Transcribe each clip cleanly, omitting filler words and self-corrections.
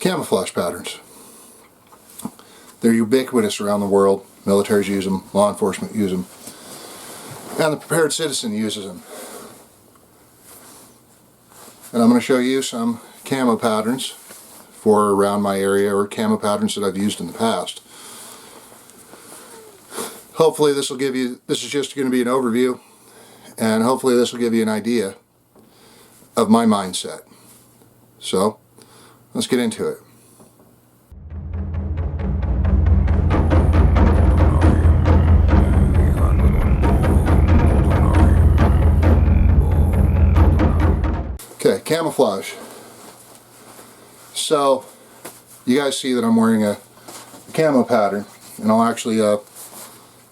Camouflage patterns. They're ubiquitous around the world. Militaries use them, law enforcement use them, and the prepared citizen uses them. And I'm going to show you some camo patterns for around my area, or camo patterns that I've used in the past. Hopefully this will give you, this is just going to be an overview, and hopefully this will give you an idea of my mindset. So, let's get into it. Okay, camouflage. So, you guys see that I'm wearing a camo pattern, and I'll actually I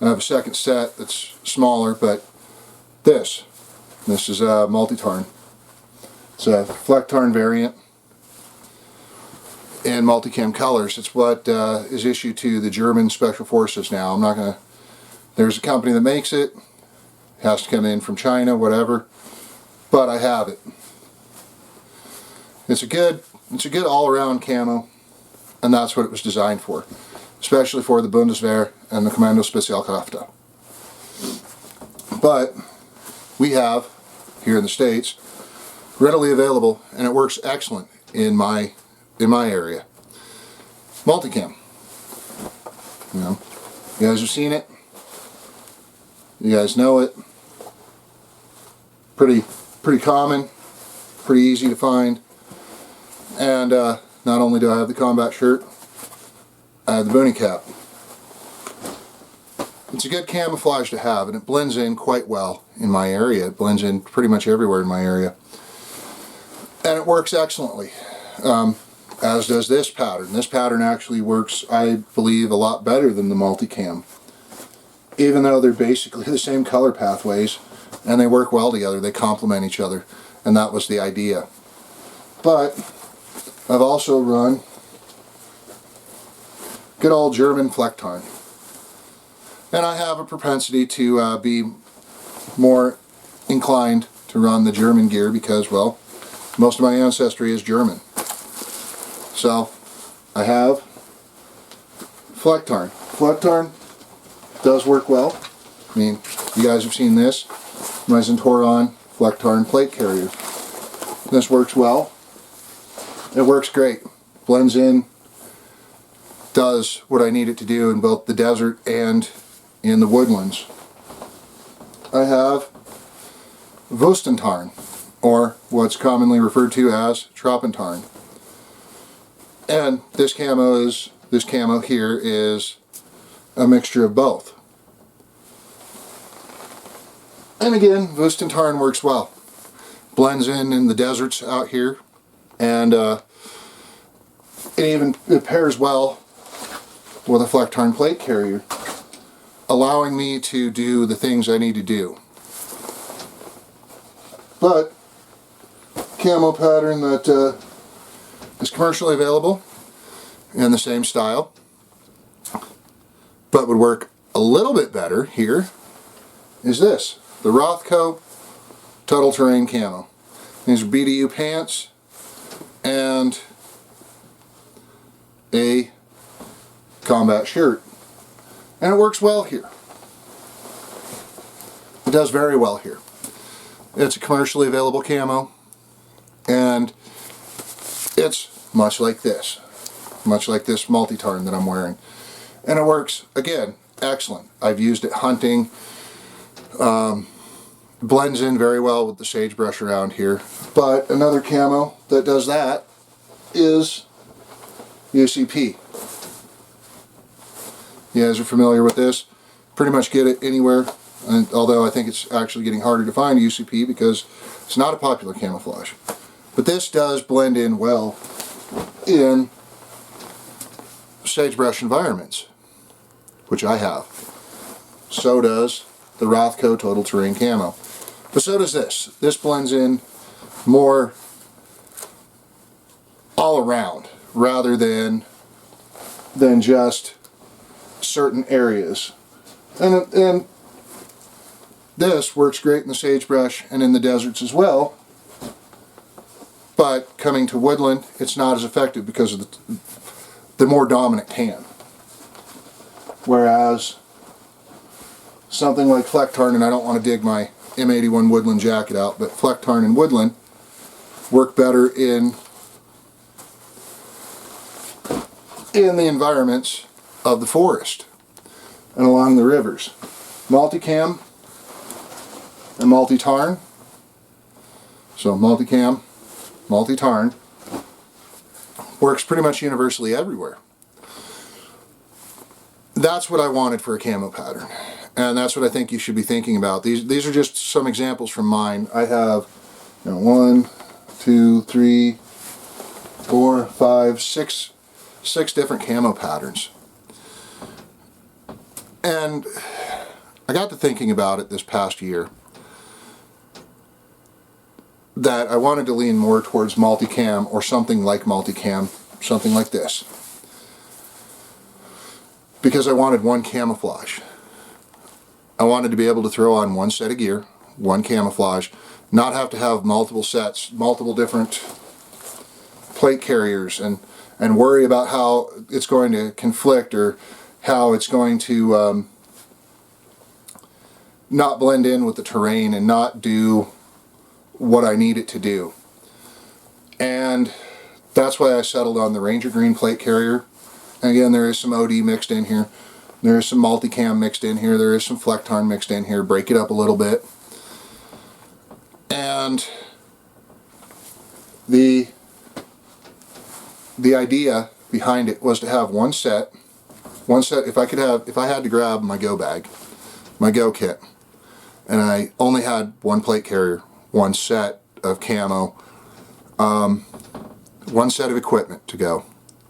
have a second set that's smaller, but this is a multi-tarn. It's a fleck-tarn variant in multicam colors. It's what is issued to the German Special Forces now. I'm not gonna. There's a company that makes it. It has to come in from China, whatever. But I have it. It's a good all-around camo, and that's what it was designed for, especially for the Bundeswehr and the Kommando Spezialkräfte. But we have here in the States readily available, and it works excellent in my area. Multicam. You know, you guys have seen it. You guys know it. Pretty common, pretty easy to find. And not only do I have the combat shirt, I have the boonie cap. It's a good camouflage to have, and it blends in quite well in my area. It blends in pretty much everywhere in my area. And it works excellently, as does this pattern. This pattern actually works, I believe, a lot better than the multicam. Even though they're basically the same color pathways, and they work well together, they complement each other, and that was the idea. But I've also run good old German fleck-tarn. And I have a propensity to be more inclined to run the German gear because, well, most of my ancestry is German. So, I have fleck-tarn. Fleck-tarn does work well. I mean, you guys have seen this. My Centauron fleck-tarn plate carrier. This works well. It works great. Blends in. Does what I need it to do in both the desert and in the woodlands. I have Wustentarn, or what's commonly referred to as Troppentarn. And this camo here is a mixture of both. And again, Wustentarn works well. Blends in the deserts out here, and it pairs well with a fleck-tarn plate carrier, allowing me to do the things I need to do. But camo pattern that is commercially available in the same style, but would work a little bit better here, is this, the Rothco Total Terrain Camo. These are BDU pants and a combat shirt, and it works well here. It does very well here. It's a commercially available camo, and it's much like this multi-tarn that I'm wearing, and it works again excellent. I've used it hunting. Blends in very well with the sagebrush around here. But another camo that does that is UCP. You guys are familiar with this. Pretty much get it anywhere, and although I think it's actually getting harder to find UCP because it's not a popular camouflage. But this does blend in well in sagebrush environments, which I have. So does the Rothco Total Terrain Camo. But so does this. This blends in more all around rather than just certain areas. And this works great in the sagebrush and in the deserts as well, but coming to woodland, it's not as effective because of the more dominant tan. Whereas something like Flecktarn, and I don't want to dig my M81 woodland jacket out, but Flecktarn and woodland work better in the environments of the forest and along the rivers. Multicam and multi-tarn. So multicam, multi-tarn works pretty much universally everywhere. That's what I wanted for a camo pattern, and that's what I think you should be thinking about. These are just some examples from mine. I have 1, 2, 3, 4, 5, 6 different camo patterns. And I got to thinking about it this past year that I wanted to lean more towards multicam or something like multicam, something like this. Because I wanted one camouflage. I wanted to be able to throw on one set of gear, one camouflage, not have to have multiple sets, multiple different plate carriers, and worry about how it's going to conflict or how it's going to not blend in with the terrain and not do what I need it to do. And that's why I settled on the Ranger Green plate carrier. And again, there is some OD mixed in here. There is some multicam mixed in here. There is some Flecktarn mixed in here. Break it up a little bit. And the idea behind it was to have one set. If I had to grab my go bag, my go kit, and I only had one plate carrier, one set of camo, one set of equipment to go,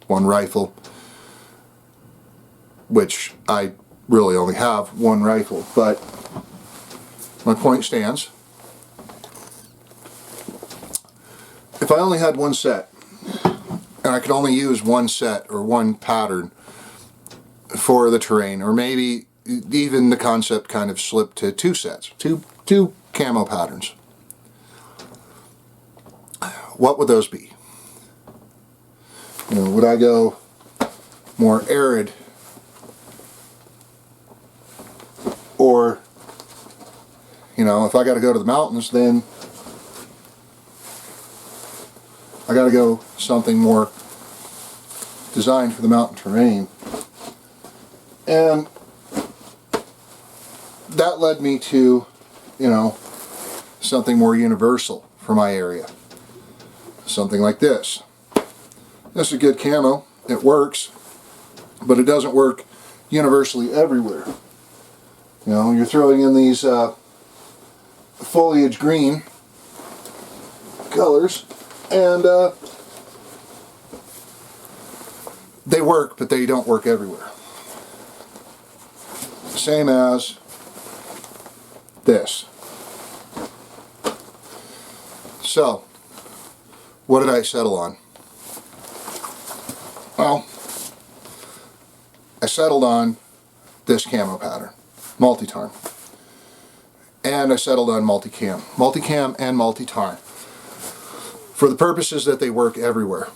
one rifle, which I really only have one rifle, but my point stands. If I only had one set, and I could only use one set or one pattern for the terrain, or maybe even the concept kind of slipped to two sets, two camo patterns, what would those be? Would I go more arid, or if I got to go to the mountains, then I got to go something more designed for the mountain terrain. And that led me to, something more universal for my area. Something like this. This is a good camo. It works, but it doesn't work universally everywhere. You're throwing in these foliage green colors, and they work, but they don't work everywhere. Same as this. So, what did I settle on? Well, I settled on this camo pattern, multi-tarn. And I settled on multicam. Multicam and multi-tarn. For the purposes that they work everywhere.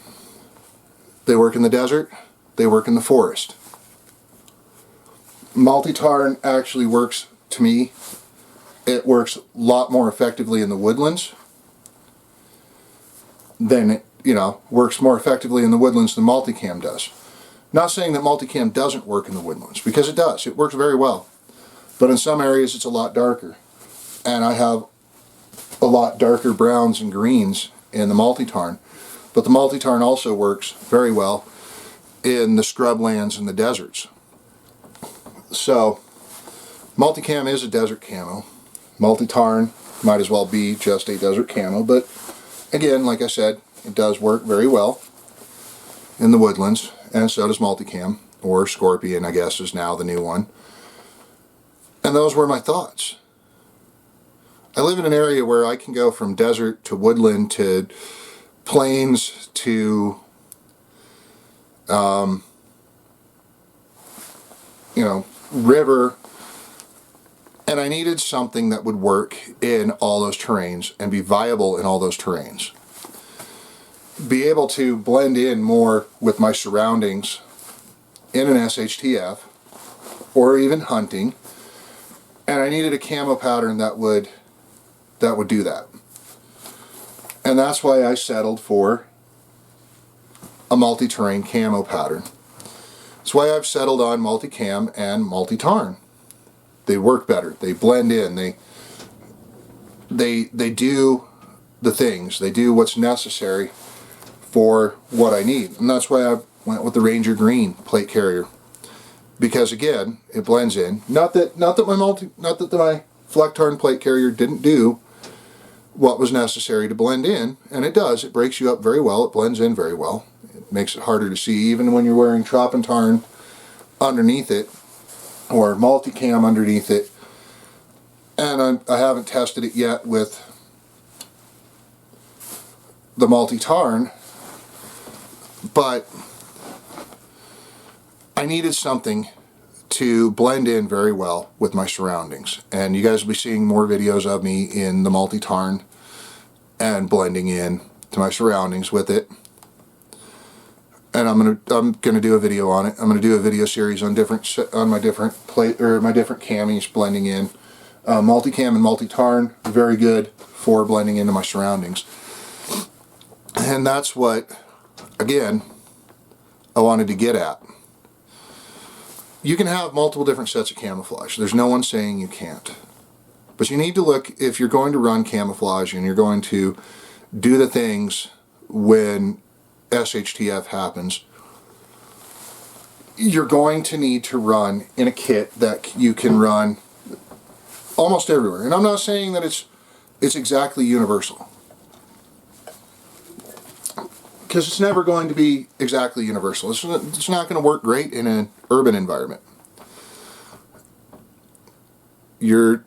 They work in the desert, they work in the forest. Multi-tarn actually works, to me, it works a lot more effectively in the woodlands than it, works more effectively in the woodlands than multicam does. Not saying that multicam doesn't work in the woodlands, because it does. It works very well. But in some areas it's a lot darker. And I have a lot darker browns and greens in the multi-tarn. But the multi-tarn also works very well in the scrublands and the deserts. So, multicam is a desert camo. Multi-tarn might as well be just a desert camo, but again, like I said, it does work very well in the woodlands, and so does multicam, or Scorpion, I guess, is now the new one. And those were my thoughts. I live in an area where I can go from desert to woodland to plains to river, and I needed something that would work in all those terrains and be viable in all those terrains. be able to blend in more with my surroundings in an SHTF or even hunting, and I needed a camo pattern that would do that. And that's why I settled for a multi-terrain camo pattern. That's why I've settled on multi-cam and multi-tarn. They work better. They blend in. They do the things. They do what's necessary for what I need. And that's why I went with the Ranger Green plate carrier. Because again, it blends in. Not that my Fleck-Tarn plate carrier didn't do what was necessary to blend in, and it does. It breaks you up very well. It blends in very well. It makes it harder to see even when you're wearing Trop and Tarn underneath it, or multicam underneath it. And I haven't tested it yet with the multi-tarn, but I needed something to blend in very well with my surroundings. And you guys will be seeing more videos of me in the multi-tarn and blending in to my surroundings with it. And I'm gonna do a video on it. I'm gonna do a video series on my different camis blending in. Multicam and multi-tarn, very good for blending into my surroundings. And that's what, again, I wanted to get at. You can have multiple different sets of camouflage. There's no one saying you can't. But you need to look, if you're going to run camouflage and you're going to do the things when SHTF happens, you're going to need to run in a kit that you can run almost everywhere. And I'm not saying that it's exactly universal, because it's never going to be exactly universal. It's not going to work great in an urban environment. The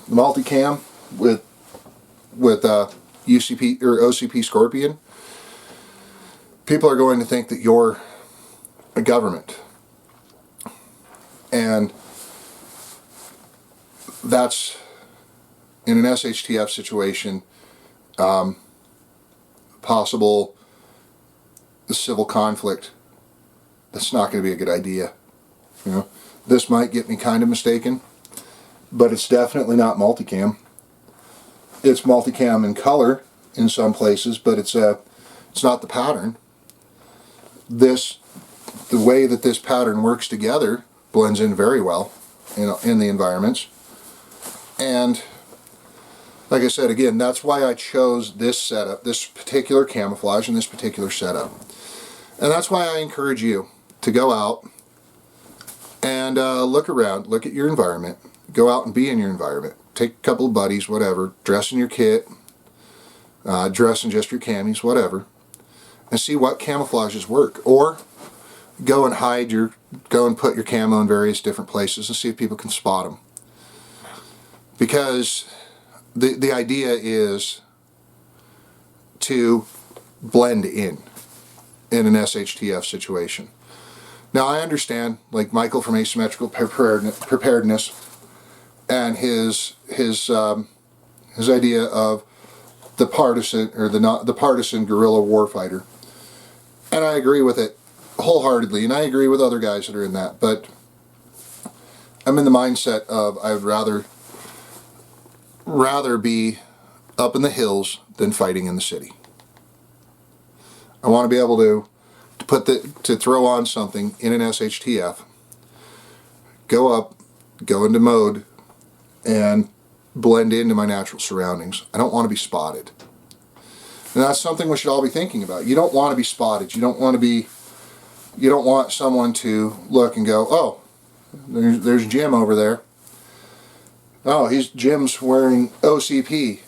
multicam with UCP or OCP Scorpion, people are going to think that you're a government, and that's, in an SHTF situation, possible civil conflict. That's not going to be a good idea. This might get me kind of mistaken, but it's definitely not multicam. It's multicam in color in some places, but it's not the pattern. The way that this pattern works together blends in very well in the environments. And like I said, again, that's why I chose this setup, this particular camouflage and this particular setup. And that's why I encourage you to go out and look around, look at your environment, go out and be in your environment. Take a couple of buddies, whatever, dress in your kit, dress in just your camis, whatever, and see what camouflages work. Or go and put your camo in various different places and see if people can spot them. Because the idea is to blend in an SHTF situation. Now I understand, like Michael from Asymmetrical Preparedness and his idea of the partisan, or the partisan guerrilla warfighter, and I agree with it wholeheartedly, and I agree with other guys that are in that. But I'm in the mindset of I would rather be up in the hills than fighting in the city. I want to be able to throw on something in an SHTF, go into mode, and blend into my natural surroundings. I don't want to be spotted. And that's something we should all be thinking about. You don't want to be spotted. You don't want someone to look and go, oh, there's Jim over there. Oh, Jim's wearing OCP,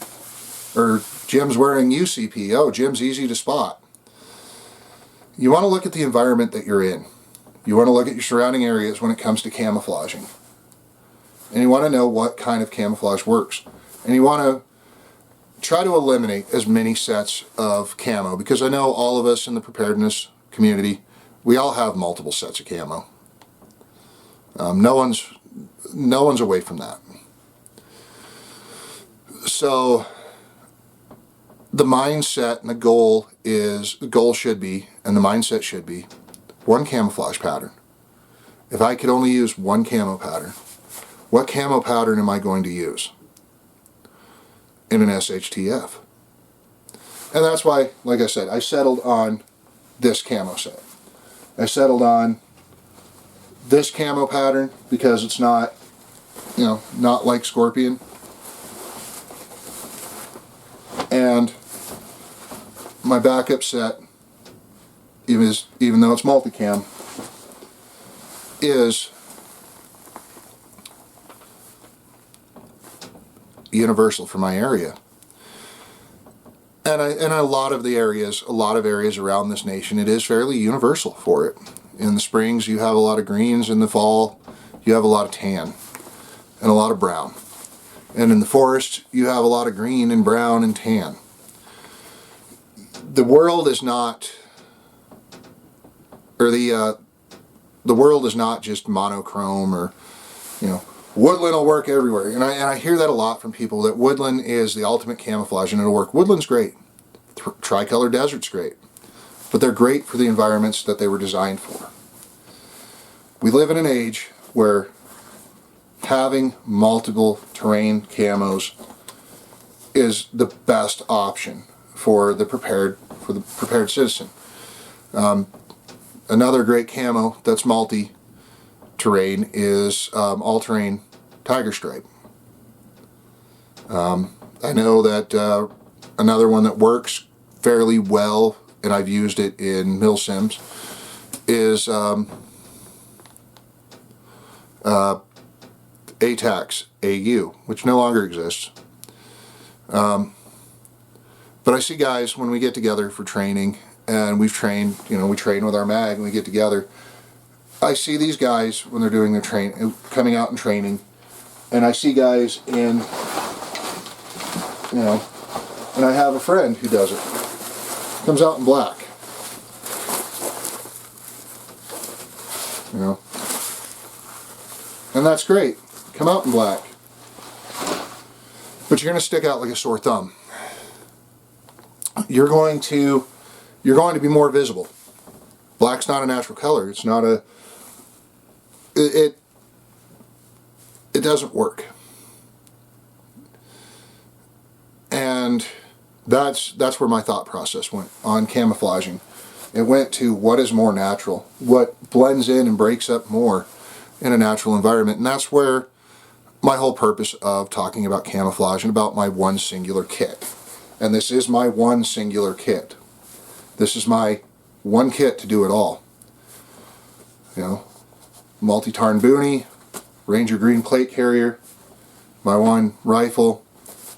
or Jim's wearing UCP. Oh, Jim's easy to spot. You want to look at the environment that you're in. You want to look at your surrounding areas when it comes to camouflaging. And you want to know what kind of camouflage works. And you want to try to eliminate as many sets of camo, because I know all of us in the preparedness community, we all have multiple sets of camo. No one's away from that. So the mindset and the goal should be, and the mindset should be, one camouflage pattern. If I could only use one camo pattern, what camo pattern am I going to use in an SHTF? And that's why, like I said, I settled on this camo set. I settled on this camo pattern because it's not, you know, not like Scorpion. And my backup set, even though it's multicam, is universal for my area. And a lot of areas around this nation, it is fairly universal for it. In the springs, you have a lot of greens. In the fall, you have a lot of tan and a lot of brown. And in the forest, you have a lot of green and brown and tan. The world is not, or the world is not just monochrome, or, you know, woodland will work everywhere. And I hear that a lot from people, that woodland is the ultimate camouflage and it'll work. Woodland's great. Tricolor desert's great. But they're great for the environments that they were designed for. We live in an age where having multiple terrain camos is the best option for the prepared citizen. Another great camo that's multi-terrain is all-terrain tiger stripe. I know that another one that works fairly well, and I've used it in mill sims, is ATAX AU, which no longer exists. But I see guys, when we get together for training, and we've trained, you know, we train with our mag and we get together, I see these guys when they're doing their coming out and training, and I see guys in, you know, and I have a friend who does it. Comes out in black. You know. And that's great. Come out in black. But you're going to stick out like a sore thumb. You're going to be more visible. Black's not a natural color. It's not a... It doesn't work. And that's where my thought process went on camouflaging. It went to what is more natural, what blends in and breaks up more in a natural environment. And that's where my whole purpose of talking about camouflage and about my one singular kit. And this is my one singular kit. This is my one kit to do it all. You know, multi-tarn boonie, Ranger green plate carrier, my one rifle,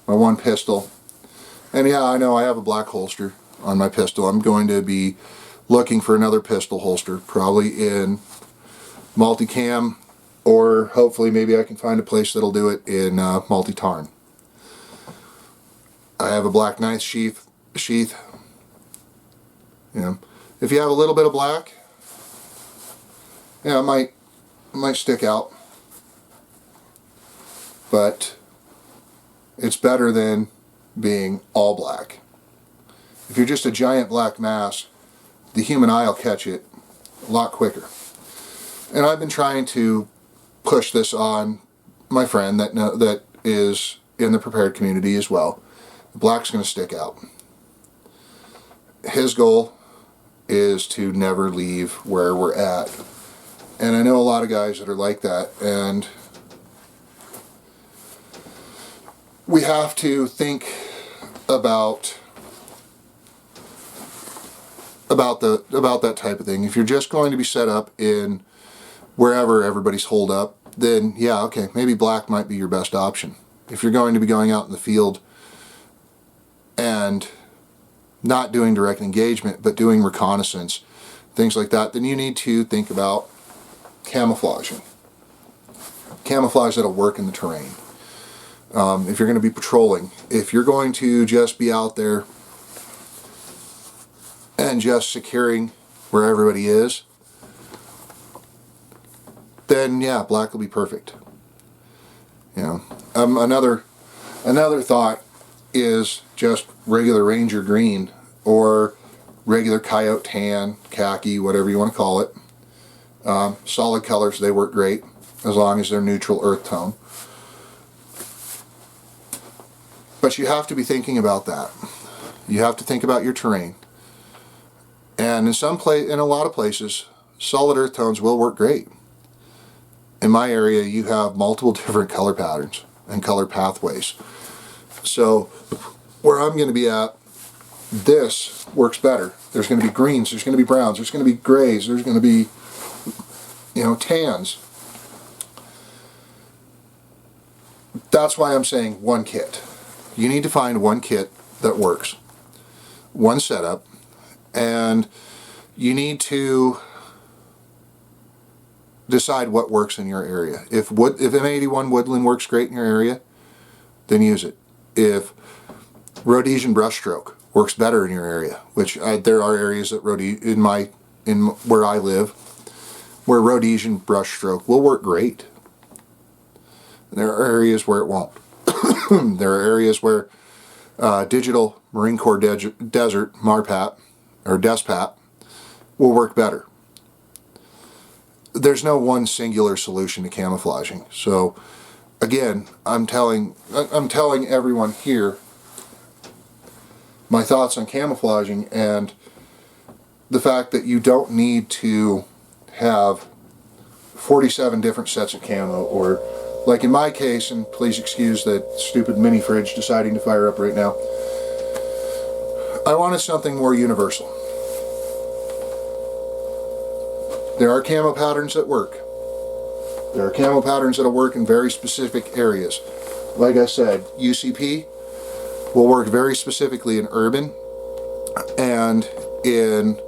my one pistol. And yeah, I know I have a black holster on my pistol. I'm going to be looking for another pistol holster, probably in multicam, or hopefully maybe I can find a place that'll do it in multi-tarn. I have a black knife sheath. You know, if you have a little bit of black, yeah, it might stick out, but it's better than being all black. If you're just a giant black mass, the human eye will catch it a lot quicker. And I've been trying to push this on my friend that is in the prepared community as well. The black's going to stick out. His goal is to never leave where we're at. And I know a lot of guys that are like that, and we have to think about that type of thing. If you're just going to be set up in wherever everybody's holed up, then yeah, okay, maybe black might be your best option. If you're going to be going out in the field and not doing direct engagement, but doing reconnaissance, things like that, then you need to think about camouflaging. Camouflage that'll work in the terrain. If you're going to be patrolling, if you're going to just be out there and just securing where everybody is, then yeah, black will be perfect. You know, another thought is just regular Ranger green or regular coyote tan, khaki, whatever you want to call it. Solid colors, they work great as long as they're neutral earth tone. But you have to be thinking about that. You have to think about your terrain. And in a lot of places, solid earth tones will work great. In my area, you have multiple different color patterns and color pathways. So where I'm going to be at, this works better. There's going to be greens, there's going to be browns, there's going to be grays, there's going to be, tans. That's why I'm saying one kit. You need to find one kit that works. One setup. And you need to decide what works in your area. If M81 woodland works great in your area, then use it. If Rhodesian brushstroke works better in your area, which there are areas that where I live, where Rhodesian brushstroke will work great. There are areas where it won't. There are areas where digital Marine Corps Desert Marpat or Despat will work better. There's no one singular solution to camouflaging. So again, I'm telling everyone here my thoughts on camouflaging and the fact that you don't need to have 47 different sets of camo, or like in my case, and please excuse that stupid mini fridge deciding to fire up right now, I wanted something more universal. There are camo patterns that work. There are camo patterns that'll work in very specific areas. Like I said, UCP will work very specifically in urban and in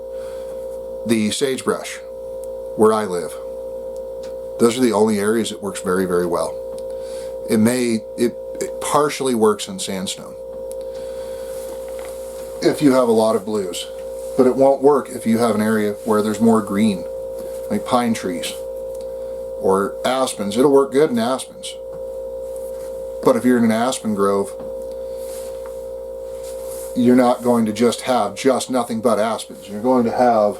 the sagebrush where I live. Those are the only areas it works very, very well. It partially works in sandstone if you have a lot of blues, but it won't work if you have an area where there's more green, like pine trees or aspens. It'll work good in aspens, but if you're in an aspen grove, you're not going to just have nothing but aspens. You're going to have,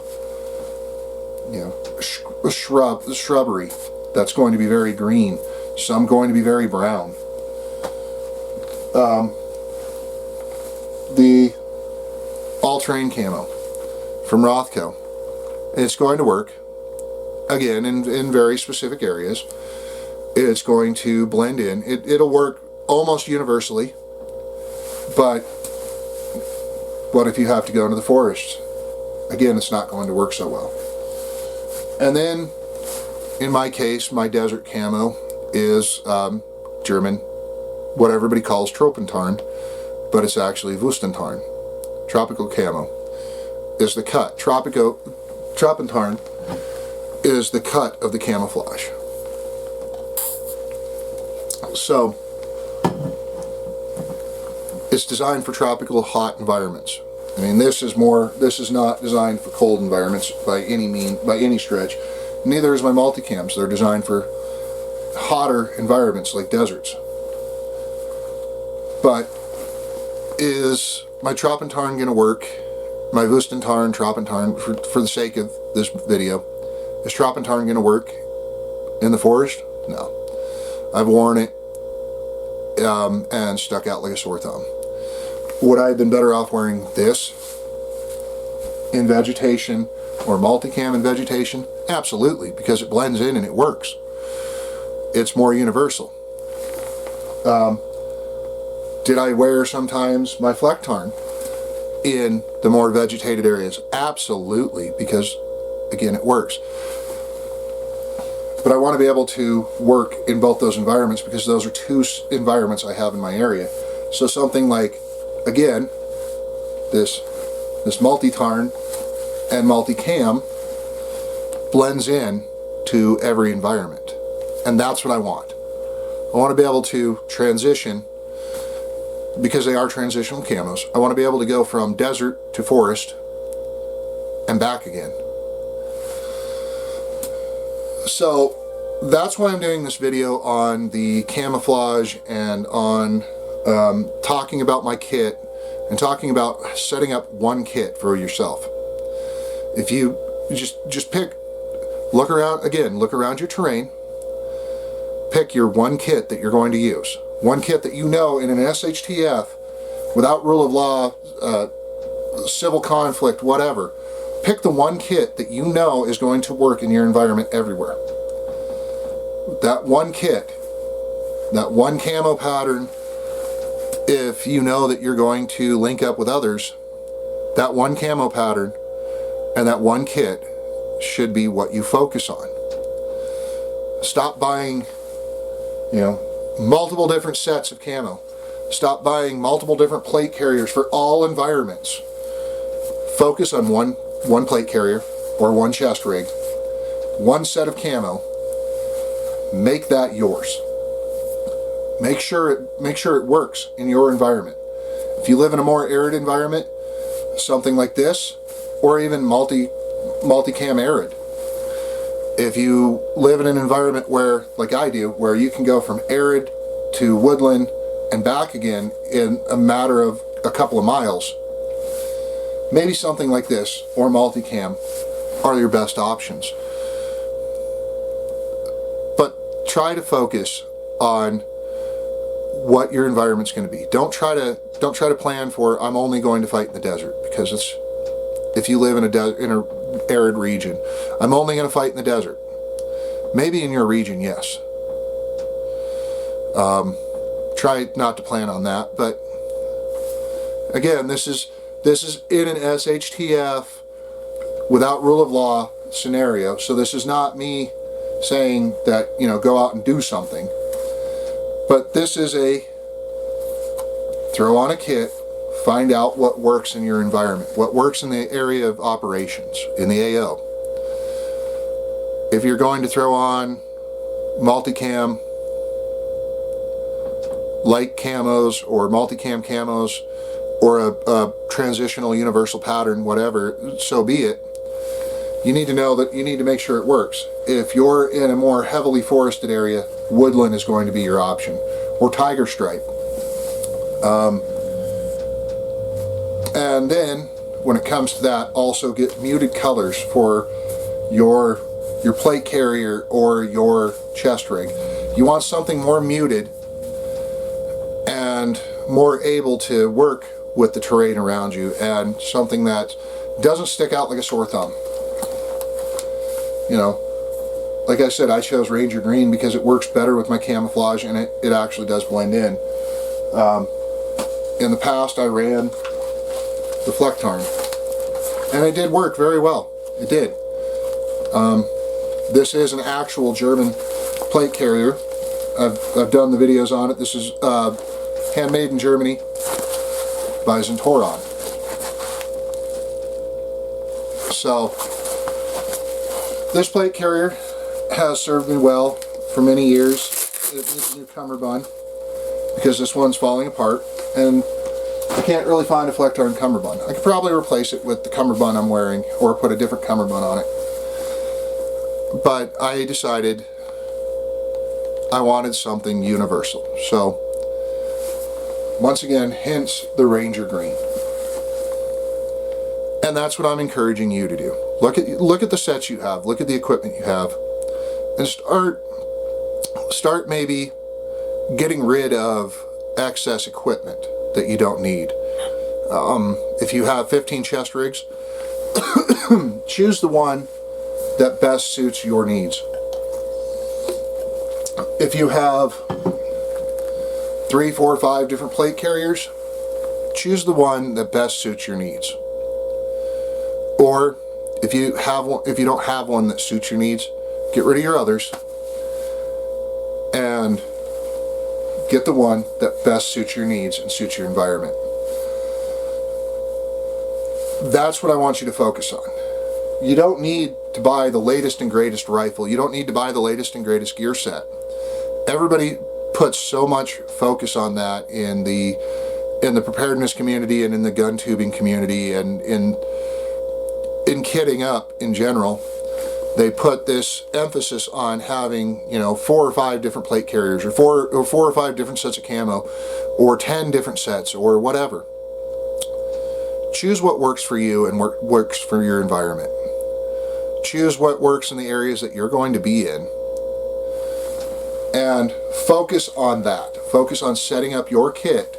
a shrubbery that's going to be very green, some going to be very brown. The all-terrain camo from Rothko, it's going to work again in very specific areas. It's going to blend in. It'll work almost universally, but what if you have to go into the forest? Again, it's not going to work so well. And then, in my case, my desert camo is German, what everybody calls Tropentarn, but it's actually Wustentarn. Tropical camo is the cut. Tropentarn is the cut of the camouflage. So, it's designed for tropical hot environments. I mean, this is not designed for cold environments by any stretch. Neither is my multicams. They're designed for hotter environments like deserts. But is my Tropentarn going to work? My Wustentarn, Tropentarn, for the sake of this video, is Tropentarn going to work in the forest? No. I've worn it and stuck out like a sore thumb. Would I have been better off wearing this in vegetation or multicam in vegetation? Absolutely, because it blends in and it works. It's more universal. Did I wear sometimes my Flecktarn in the more vegetated areas? Absolutely, because again, it works. But I want to be able to work in both those environments because those are two environments I have in my area. So something like, again, this multi-tarn and multi-cam blends in to every environment. And that's what I want. I want to be able to transition, because they are transitional camos, I want to be able to go from desert to forest and back again. So that's why I'm doing this video on the camouflage and on talking about my kit and talking about setting up one kit for yourself. If you just pick, look around your terrain, pick your one kit that you're going to use. One kit that you know in an SHTF, without rule of law, civil conflict, whatever. Pick the one kit that you know is going to work in your environment everywhere. That one kit, that one camo pattern, if you know that you're going to link up with others, that one camo pattern and that one kit should be what you focus on. Stop buying, multiple different sets of camo. Stop buying multiple different plate carriers for all environments. Focus on one plate carrier or one chest rig, one set of camo. Make that yours. Make sure it works in your environment. If you live in a more arid environment, something like this, or even multi-cam arid. If you live in an environment where, like I do, where you can go from arid to woodland and back again in a matter of a couple of miles, maybe something like this or multicam are your best options. But try to focus on what your environment's going to be. Don't try to plan for, I'm only going to fight in the desert, because if you live in an arid region, I'm only going to fight in the desert. Maybe in your region, yes. Try not to plan on that, but again, this is in an SHTF without rule of law scenario, so this is not me saying that, go out and do something, but this is a throw on a kit, find out what works in your environment, what works in the area of operations, in the AO. If you're going to throw on multicam light camos or multicam camos or a transitional universal pattern, whatever, so be it. You need to know that you need to make sure it works. If you're in a more heavily forested area, woodland is going to be your option, or tiger stripe. And then, when it comes to that, also get muted colors for your plate carrier or your chest rig. You want something more muted and more able to work with the terrain around you, and something that doesn't stick out like a sore thumb. Like I said, I chose Ranger Green because it works better with my camouflage, and it actually does blend in. In the past, I ran the Flecktarn, and it did work very well. It did. This is an actual German plate carrier. I've done the videos on it. This is handmade in Germany by Zentoron. So this plate carrier has served me well for many years. It needs a new cummerbund because this one's falling apart, and I can't really find a Flecktarn cummerbund. I could probably replace it with the cummerbund I'm wearing, or put a different cummerbund on it. But I decided I wanted something universal. So once again, hence the Ranger Green. And that's what I'm encouraging you to do. Look at the sets you have, look at the equipment you have, and start maybe getting rid of excess equipment that you don't need. If you have 15 chest rigs, choose the one that best suits your needs. If you have 3, 4, 5 different plate carriers, choose the one that best suits your needs. Or if you don't have one that suits your needs, get rid of your others and get the one that best suits your needs and suits your environment. That's what I want you to focus on. You don't need to buy the latest and greatest rifle. You don't need to buy the latest and greatest gear set. Everybody puts so much focus on that in the preparedness community and in the gun tubing community and in kitting up in general. they put this emphasis on having, you know, 4 or 5 different plate carriers, or four or 5 different sets of camo, or 10 different sets, or whatever. Choose what works for you and works for your environment. Choose what works in the areas that you're going to be in, and focus on that. Focus on setting up your kit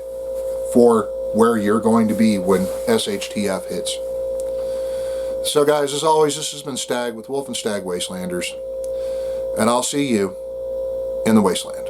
for where you're going to be when SHTF hits. So guys, as always, this has been Stag with Wolf and Stag Wastelanders, and I'll see you in the wasteland.